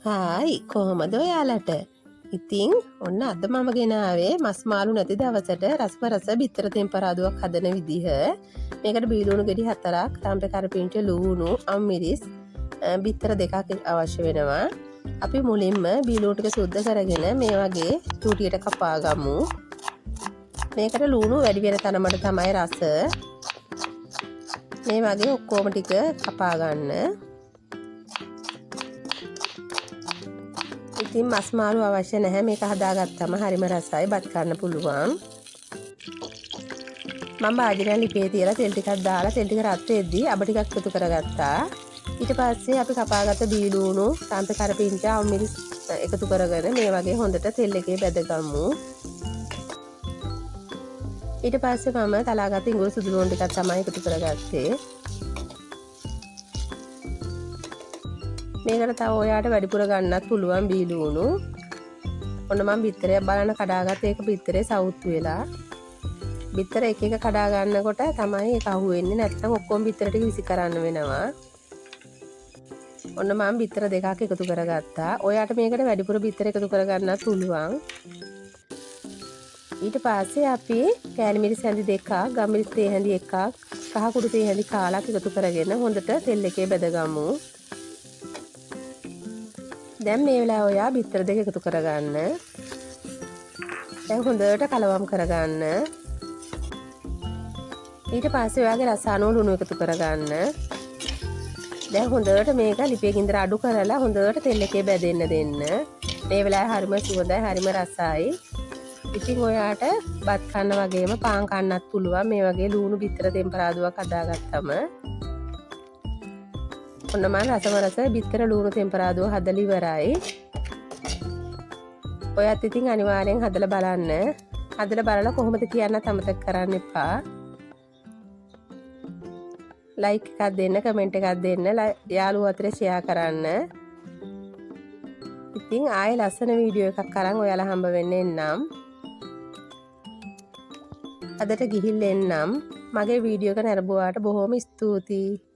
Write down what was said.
Hi කොහොමද ඔයාලට? ඉතින් ඔන්න අද මම ගෙනාවේ මස් මාළු නැති දවසට රසපරස බිත්තර තෙම්පරාදුවක් හදන විදිහ. මේකට බීලුණු ගෙඩි 4ක්, රම්පේ කරපිංච, ලූණු, අම්මිරිස්, බිත්තර 2ක් අවශ්‍ය වෙනවා. අපි මුලින්ම බීලුණු ටික සුද්ධ කරගෙන මේ වගේ චූටියට කපා ගමු. මේකට ලූණු වැඩි වෙන තරමට තමයි රස. මේ වගේ ඔක්කොම ටික කපා ගන්න. ඉතින් මස් මාළු අවශ්‍ය නැහැ. මේක හදාගත්තම හරිම රසයි, බත් කන්න පුළුවන්. මම භාජනය ලිපේ තියලා තෙල් ටිකක් දාලා තෙල් ටික රත් වෙද්දී අබ ටිකක් එකතු කරගත්තා. ඊට පස්සේ අපි කපාගත්ත බීලුණු, රම්පේ කරපිංච, අම්මිරිස් එකතු කරගෙන මේ වගේ හොඳට තෙල් එකේ බැදගමු. ඊට පස්සේ මම තලාගත්ත ඉඟුරු සුදු ලුණු ටිකක් තමයි එකතු කරගත්තේ. මේකට තව ඔයාට වැඩිපුර ගන්නත් පුළුවන් බීලුණු. ඔන්න මම බිත්තරයක් බලන්න කඩාගත්ත ඒක බිත්තරේ සවුත්තු වෙලා. බිත්තර එක එක කඩා ගන්නකොට තමයි ඒක අහුවෙන්නේ, නැත්නම් ඔක්කොම බිත්තර ටික විසි කරන්න වෙනවා. ඔන්න මම බිත්තර 2ක් එකතු කරගත්තා. ඔයාට මේකට වැඩිපුර බිත්තර එකතු කරගන්නත් පුළුවන්. ඊට පස්සේ අපි කෑලි මිරිස් හැඳි 2ක්, ගම්මිරිස් තේ හැඳි 1ක්, කහ කුඩු තේ හැඳි කාලක් එකතු කරගෙන හොඳට තෙල් එකේ බැදගමු. දැන් මේ වෙලාව ඔයා බිත්තර 2 එකතු කරගන්න. දැන් හොඳට කලවම් කරගන්න. ඊට පස්සේ ඔයාගේ රස අනුව ලුණු එකතු කරගන්න. දැන් හොඳට මේක ලිපේ ගින්දර අඩු කරලා හොඳට තෙල් එකේ බැදෙන්න දෙන්න. මේ වෙලාවේ හරිම සුවඳයි, හරිම රසයි. ඉතින් ඔයාට බත් කන්න වගේම පාන් කන්නත් පුළුවන් මේ වගේ ලුණු බිත්තර තෙම්පරාදුවක් හදාගත්තම. ඔන්න මම රස බිත්තර ලුණු තෙම්පරාදුව හදලා ඉවරයි. ඔයත් ඉතින් අනිවාර්යෙන් හදලා බලන්න. හදලා බලලා කොහොමද කියන්න අමතක කරන්න එපා. ලයික් එකක් දෙන්න, කමෙන්ට් එකක් දෙන්න, යාළුවෝ අතරේ ෂෙයා කරන්න. ඉතින් ආයෙ ලස්සන වීඩියෝ එකක් අරන් ඔයාලා හම්බ වෙන්න එන්නම්. අදට ගිහින් එන්නම්. මගේ වීඩියෝ එක නරඹුවාට බොහොම ස්තුතියි.